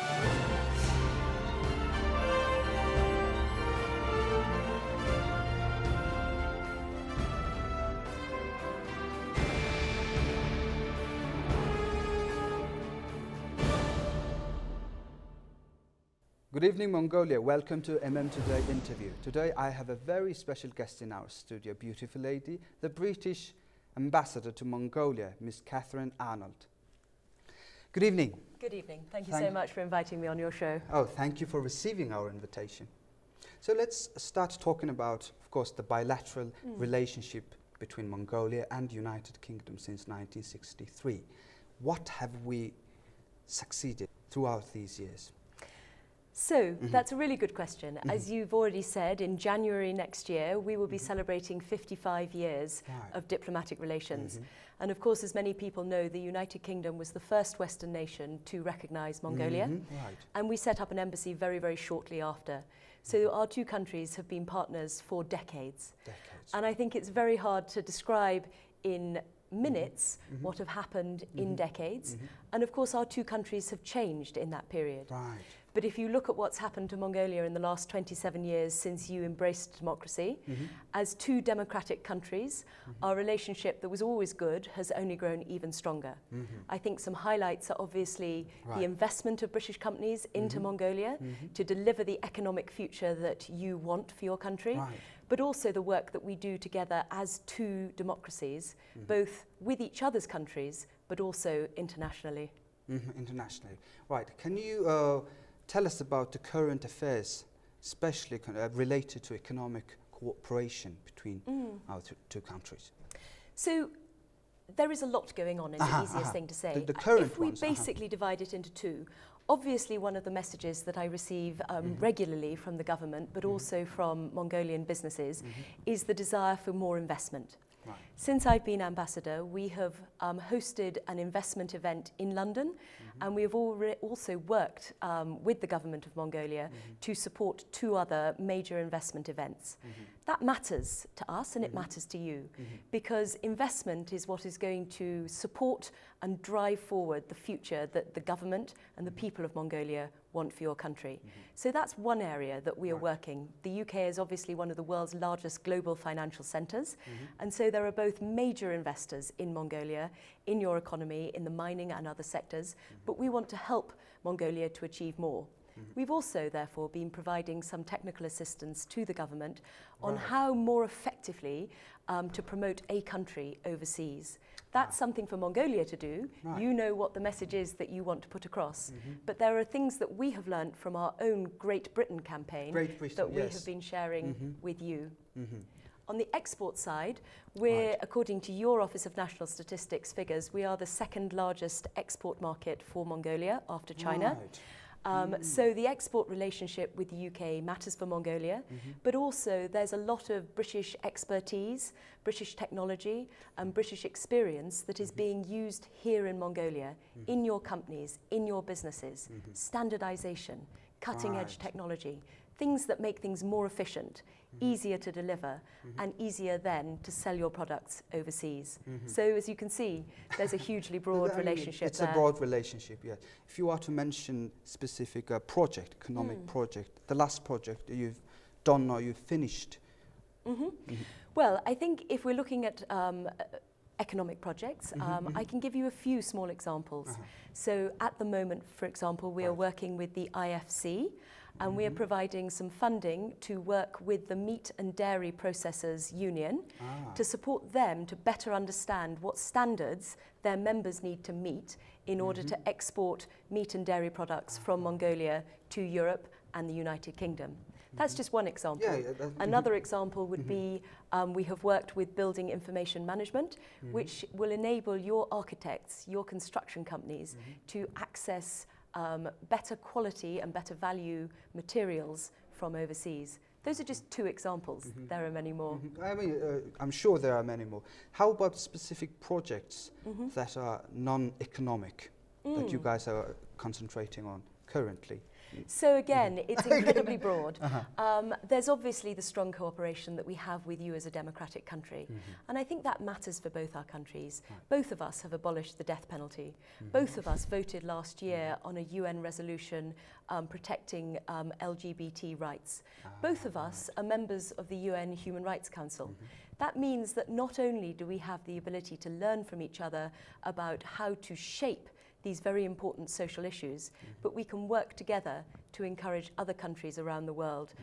Good evening, Mongolia. Welcome to Today interview. Today I have a very special guest in our studio, beautiful lady, the British Ambassador to Mongolia, Miss Catherine Arnold. Good evening. Good evening. Thank you so much for inviting me on your show. Oh, thank you for receiving our invitation. So let's start talking about, of course, the bilateral relationship between Mongolia and the United Kingdom since 1963. What have we succeeded throughout these years? So, that's a really good question. As you've already said, in January next year, we will be celebrating 55 years of diplomatic relations. And of course, as many people know, the United Kingdom was the first Western nation to recognise Mongolia. And we set up an embassy very, very shortly after. So our two countries have been partners for decades. And I think it's very hard to describe in minutes what have happened in decades. And of course, our two countries have changed in that period. But if you look at what's happened to Mongolia in the last 27 years since you embraced democracy, as two democratic countries, our relationship that was always good has only grown even stronger. I think some highlights are obviously the investment of British companies into Mongolia to deliver the economic future that you want for your country, but also the work that we do together as two democracies, both with each other's countries, but also internationally. Internationally. Right. Can you tell us about the current affairs, especially related to economic cooperation between our two countries? So there is a lot going on, is the easiest thing to say. The current if we basically divide it into two, obviously one of the messages that I receive regularly from the government, but also from Mongolian businesses, is the desire for more investment. Since I've been ambassador, we have hosted an investment event in London, and we have also worked with the government of Mongolia to support two other major investment events. That matters to us and it matters to you, because investment is what is going to support and drive forward the future that the government and the people of Mongolia want for your country. So that's one area that we are working. The UK is obviously one of the world's largest global financial centres, and so there are both major investors in Mongolia, in your economy, in the mining and other sectors, but we want to help Mongolia to achieve more. We've also, therefore, been providing some technical assistance to the government on how more effectively to promote a country overseas. That's something for Mongolia to do. You know what the message is that you want to put across. But there are things that we have learned from our own Great Britain campaign that we have been sharing with you. On the export side, we're, according to your Office of National Statistics figures, we are the second largest export market for Mongolia after China. So the export relationship with the UK matters for Mongolia, but also there's a lot of British expertise, British technology and British experience that is being used here in Mongolia, in your companies, in your businesses. Standardization, cutting edge technology, things that make things more efficient, easier to deliver, and easier then to sell your products overseas. So as you can see, there's a hugely broad relationship it's there. It's a broad relationship, yes. If you are to mention specific project, economic project, the last project that you've done or you've finished. Well, I think if we're looking at economic projects, I can give you a few small examples. So at the moment, for example, we are working with the IFC, and we are providing some funding to work with the Meat and Dairy Processors Union to support them to better understand what standards their members need to meet in order to export meat and dairy products from Mongolia to Europe and the United Kingdom. That's just one example. Another example would be we have worked with Building Information Management, which will enable your architects, your construction companies to access better quality and better value materials from overseas. Those are just two examples. There are many more. I mean, I'm sure there are many more. How about specific projects that are non-economic that you guys are concentrating on? currently? So again, it's incredibly broad. There's obviously the strong cooperation that we have with you as a democratic country. And I think that matters for both our countries. Both of us have abolished the death penalty. Both of us voted last year on a UN resolution protecting LGBT rights. Both of us are members of the UN Human Rights Council. That means that not only do we have the ability to learn from each other about how to shape these very important social issues, but we can work together to encourage other countries around the world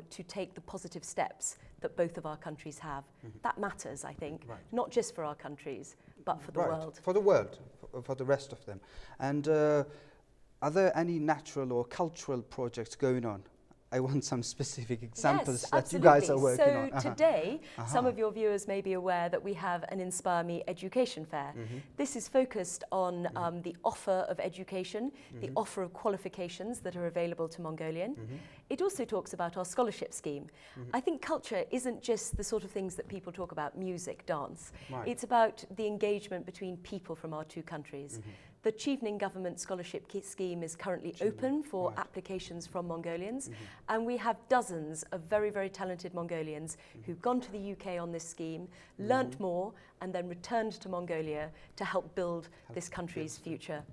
to take the positive steps that both of our countries have. That matters, I think, not just for our countries, but for the world. For the world, for the rest of them. And are there any natural or cultural projects going on? I want some specific examples that you guys are working on. So today, some of your viewers may be aware that we have an Inspire Me education fair. This is focused on the offer of education, the offer of qualifications that are available to Mongolian. It also talks about our scholarship scheme. I think culture isn't just the sort of things that people talk about, music, dance. It's about the engagement between people from our two countries. The Chevening Government Scholarship Scheme is currently open for applications from Mongolians, and we have dozens of very, very talented Mongolians who've gone to the UK on this scheme, learnt more, and then returned to Mongolia to help build this country's future.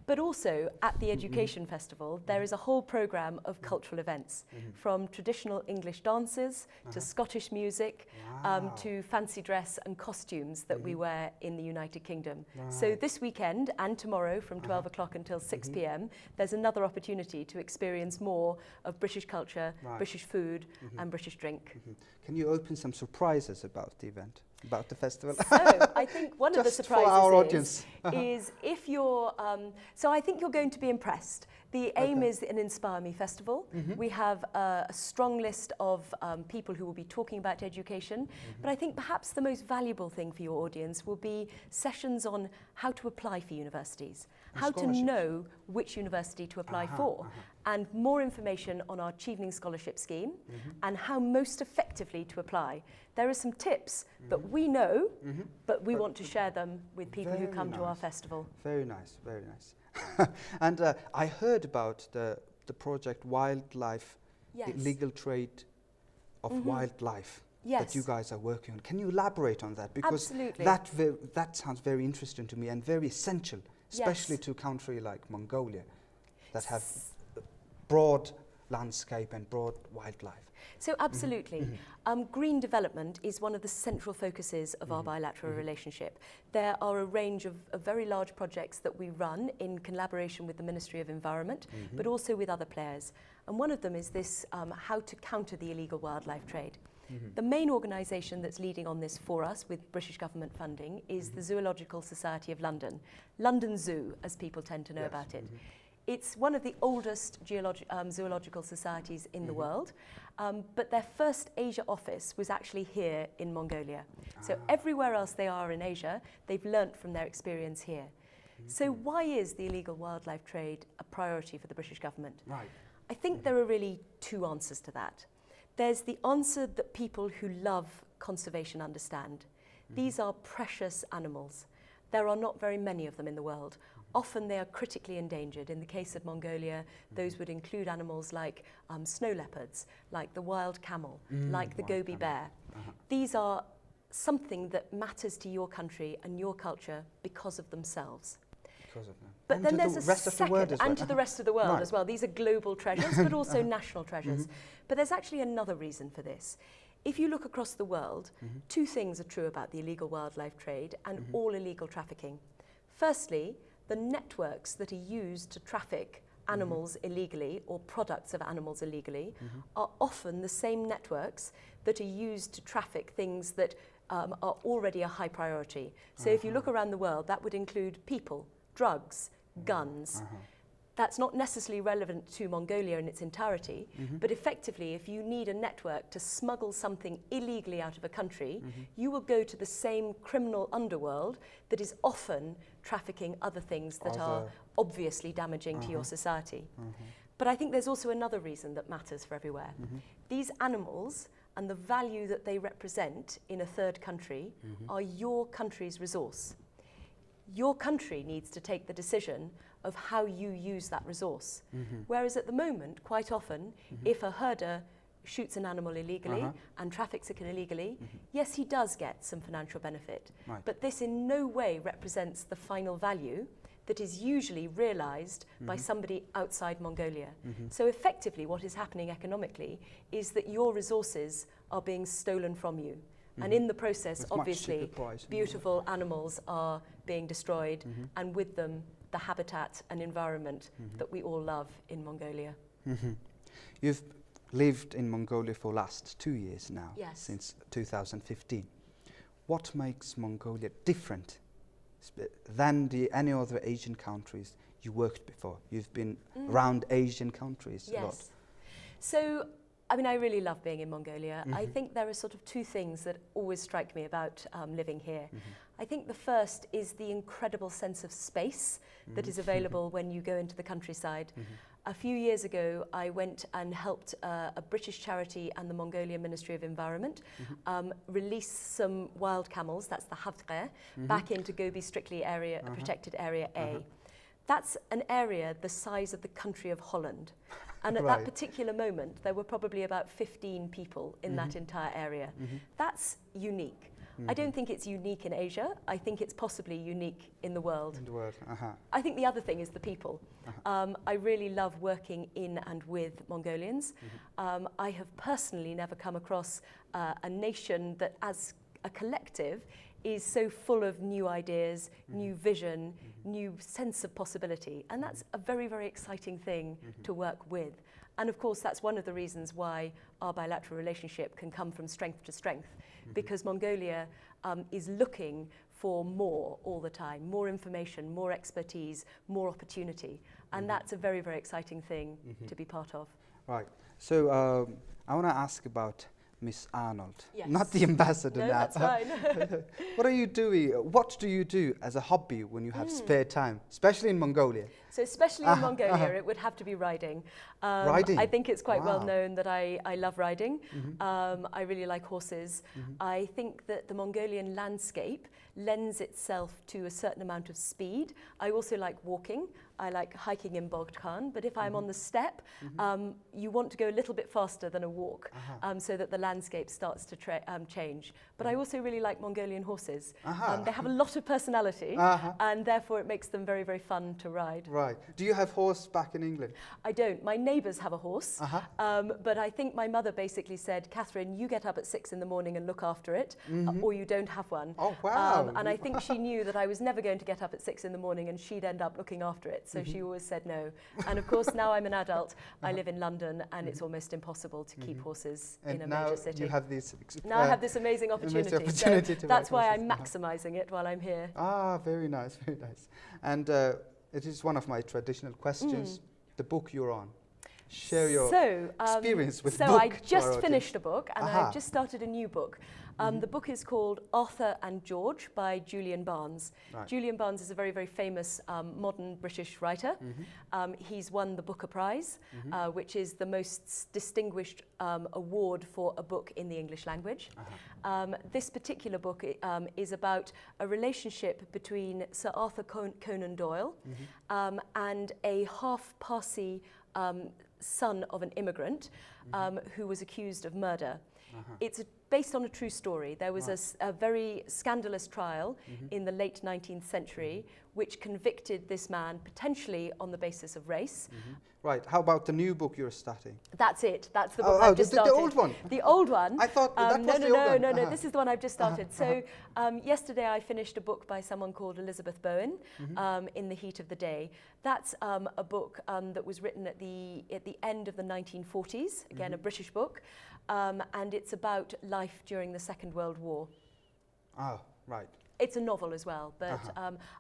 But also, at the Education Festival, there is a whole programme of cultural events, from traditional English dances to Scottish music, to fancy dress and costumes that we wear in the United Kingdom. So this weekend and tomorrow from 12 o'clock until 6 p.m, there's another opportunity to experience more of British culture, British food and British drink. Can you open some surprises about the event? About the festival? So I think one of the surprises for our audience. is if you're, so I think you're going to be impressed. The aim is an Inspire Me festival. We have a strong list of people who will be talking about education, but I think perhaps the most valuable thing for your audience will be sessions on how to apply for universities, how to know which university to apply for, and more information on our Chevening Scholarship Scheme and how most effectively to apply. There are some tips that we know, but we want to share them with people who come to our festival. Very nice, very nice. And I heard about the project Wildlife, Illegal Trade of Wildlife that you guys are working on. Can you elaborate on that? Because that sounds very interesting to me and very essential, especially to a country like Mongolia that have broad landscape and broad wildlife. So absolutely. Green development is one of the central focuses of our bilateral relationship. There are a range of very large projects that we run in collaboration with the Ministry of Environment, but also with other players. And one of them is this, how to counter the illegal wildlife trade. The main organisation that's leading on this for us with British government funding is the Zoological Society of London. London Zoo, as people tend to know about it. It's one of the oldest zoological societies in the world, but their first Asia office was actually here in Mongolia. So everywhere else they are in Asia, they've learnt from their experience here. So why is the illegal wildlife trade a priority for the British government? I think there are really two answers to that. There's the answer that people who love conservation understand. These are precious animals. There are not very many of them in the world. Often they are critically endangered. In the case of Mongolia, those would include animals like snow leopards, like the wild camel, like the gobi bear. These are something that matters to your country and your culture because of themselves. But then there's a second, and to the rest of the world as well. These are global treasures, but also national treasures. But there's actually another reason for this. If you look across the world, two things are true about the illegal wildlife trade and all illegal trafficking. Firstly, the networks that are used to traffic animals illegally or products of animals illegally are often the same networks that are used to traffic things that are already a high priority. So if you look around the world, that would include people, drugs, guns. That's not necessarily relevant to Mongolia in its entirety, but effectively, if you need a network to smuggle something illegally out of a country, you will go to the same criminal underworld that is often trafficking other things that are obviously damaging to your society. But I think there's also another reason that matters for everywhere. These animals and the value that they represent in a third country are your country's resource. your country needs to take the decision of how you use that resource. Whereas at the moment, quite often, if a herder shoots an animal illegally and traffics it illegally, yes, he does get some financial benefit. Right. But this in no way represents the final value that is usually realized by somebody outside Mongolia. So effectively what is happening economically is that your resources are being stolen from you. And in the process, With obviously, beautiful animals are being destroyed, and with them, the habitat and environment that we all love in Mongolia. You've lived in Mongolia for the last 2 years now, Yes. since 2015. What makes Mongolia different than any other Asian countries you worked before? You've been around Asian countries a lot. Yes. So, I mean, I really love being in Mongolia. I think there are sort of two things that always strike me about living here. I think the first is the incredible sense of space that is available when you go into the countryside. A few years ago, I went and helped a British charity and the Mongolia Ministry of Environment release some wild camels, that's the havdre, back into Gobi Strictly area, protected area A. That's an area the size of the country of Holland. And at that particular moment, there were probably about 15 people in that entire area. That's unique. I don't think it's unique in Asia. I think it's possibly unique in the world. In the world, I think the other thing is the people. I really love working in and with Mongolians. I have personally never come across a nation that as a collective is so full of new ideas, new vision, new sense of possibility. And that's a very, very exciting thing to work with. And of course, that's one of the reasons why our bilateral relationship can come from strength to strength, because Mongolia is looking for more all the time, more information, more expertise, more opportunity. And that's a very, very exciting thing to be part of. Right. So I want to ask about Miss Arnold, Yes. not the ambassador No, now. that's fine. What are you doing? What do you do as a hobby when you have spare time, especially in Mongolia? So especially in Mongolia, it would have to be riding. Riding? I think it's quite well Wow. known that I love riding. I really like horses. I think that the Mongolian landscape lends itself to a certain amount of speed. I also like walking. I like hiking in Bogd, but if I'm on the steppe, you want to go a little bit faster than a walk so that the landscape starts to change. But I also really like Mongolian horses. They have a lot of personality and therefore it makes them very, very fun to ride. Right. Do you have horse back in England? I don't. My neighbours have a horse, but I think my mother basically said, Catherine, you get up at 6 in the morning and look after it, or you don't have one. Oh, wow. And I think she knew that I was never going to get up at 6 in the morning and she'd end up looking after it. So she always said no. And of course, now I'm an adult, I live in London and it's almost impossible to keep horses in a major city. You have this now I have this amazing opportunity. So that's why I'm maximising it while I'm here. Ah, very nice, very nice. And it is one of my traditional questions, the book you're on. Share your experience with book. So I just finished a book and I've just started a new book. The book is called Arthur and George by Julian Barnes. Right. Julian Barnes is a very, very famous modern British writer. He's won the Booker Prize, which is the most distinguished award for a book in the English language. This particular book is about a relationship between Sir Arthur Conan Doyle and a half Parsi son of an immigrant who was accused of murder. It's based on a true story. There was a very scandalous trial in the late 19th century which convicted this man potentially on the basis of race. Right. How about the new book you're starting? That's it. That's the book I've just started. The old one? The old one. I thought that was the old one. No, this is the one I've just started. So yesterday I finished a book by someone called Elizabeth Bowen, In the Heat of the Day. That's a book that was written at the end of the 1940s, again a British book, and it's about life during the Second World War. Oh, right. It's a novel as well, but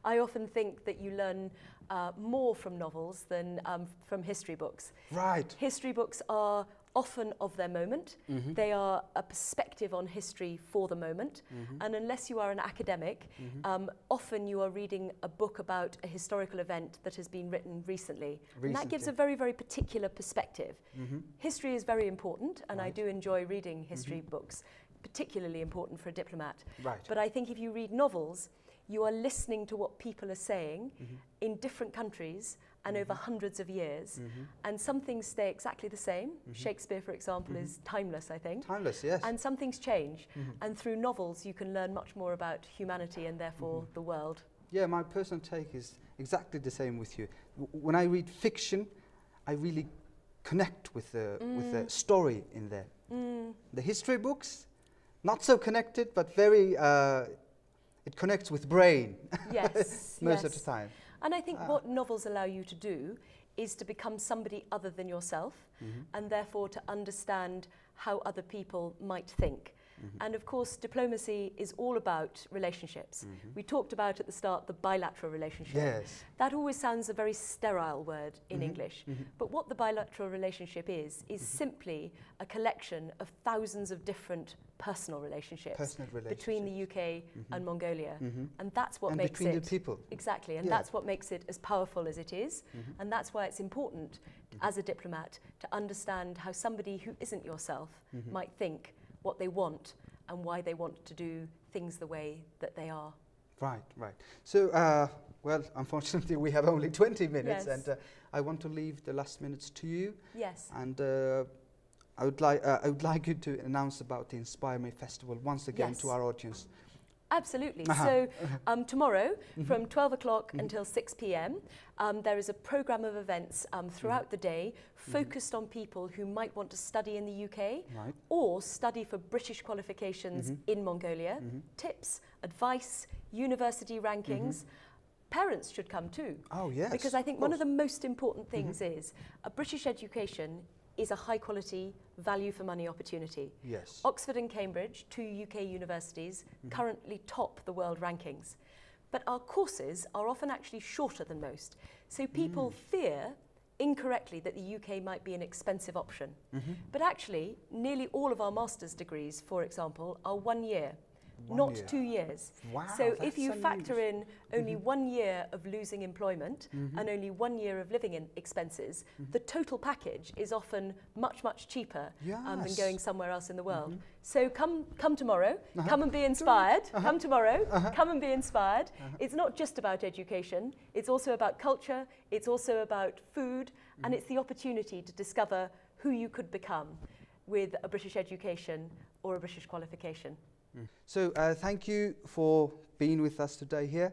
I often think that you learn more from novels than from history books. Right. History books are often of their moment. They are a perspective on history for the moment. And unless you are an academic, often you are reading a book about a historical event that has been written recently. And that gives a very, very particular perspective. History is very important, and I do enjoy reading history books, particularly important for a diplomat. Right. But I think if you read novels, you are listening to what people are saying in different countries and over hundreds of years. And some things stay exactly the same. Shakespeare, for example, is timeless, I think. Timeless, yes. And some things change. And through novels, you can learn much more about humanity and therefore the world. Yeah, my personal take is exactly the same with you. When I read fiction, I really connect with the story in there. The history books, not so connected, but very, it connects with brain. Yes. Most of the time. And I think what novels allow you to do is to become somebody other than yourself, and therefore to understand how other people might think. And of course, diplomacy is all about relationships. We talked about at the start the bilateral relationship. Yes. That always sounds a very sterile word in English. But what the bilateral relationship is simply a collection of thousands of different personal relationships between the UK and Mongolia. And that's what makes between the people. Exactly. And that's what makes it as powerful as it is. And that's why it's important as a diplomat to understand how somebody who isn't yourself might think, what they want and why they want to do things the way that they are. Right, right. So, well, unfortunately, we have only 20 minutes, and I want to leave the last minutes to you. Yes. And I would like you to announce about the Inspire Me Festival once again to our audience. Absolutely. So tomorrow from 12 o'clock until 6 p.m. There is a programme of events throughout the day focused on people who might want to study in the UK or study for British qualifications in Mongolia. Tips, advice, university rankings. Parents should come too. Oh, yes. Because I think one of the most important things is a British education is a high quality, value for money opportunity. Yes. Oxford and Cambridge, two UK universities, currently top the world rankings. But our courses are often actually shorter than most. So people fear incorrectly that the UK might be an expensive option. But actually, nearly all of our master's degrees, for example, are 1 year. Not 2 years. Wow, so if you factor in only 1 year of losing employment and only 1 year of living expenses, the total package is often much, much cheaper than going somewhere else in the world. So come tomorrow, come and be inspired. Come tomorrow, come and be inspired. It's not just about education, it's also about culture, it's also about food, and it's the opportunity to discover who you could become with a British education or a British qualification. So thank you for being with us today here,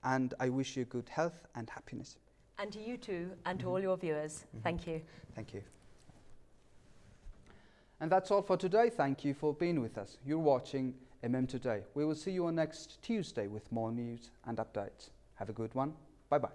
and I wish you good health and happiness. And to you too, and to all your viewers. Thank you. Thank you. And that's all for today. Thank you for being with us. You're watching MM Today. We will see you on next Tuesday with more news and updates. Have a good one. Bye-bye.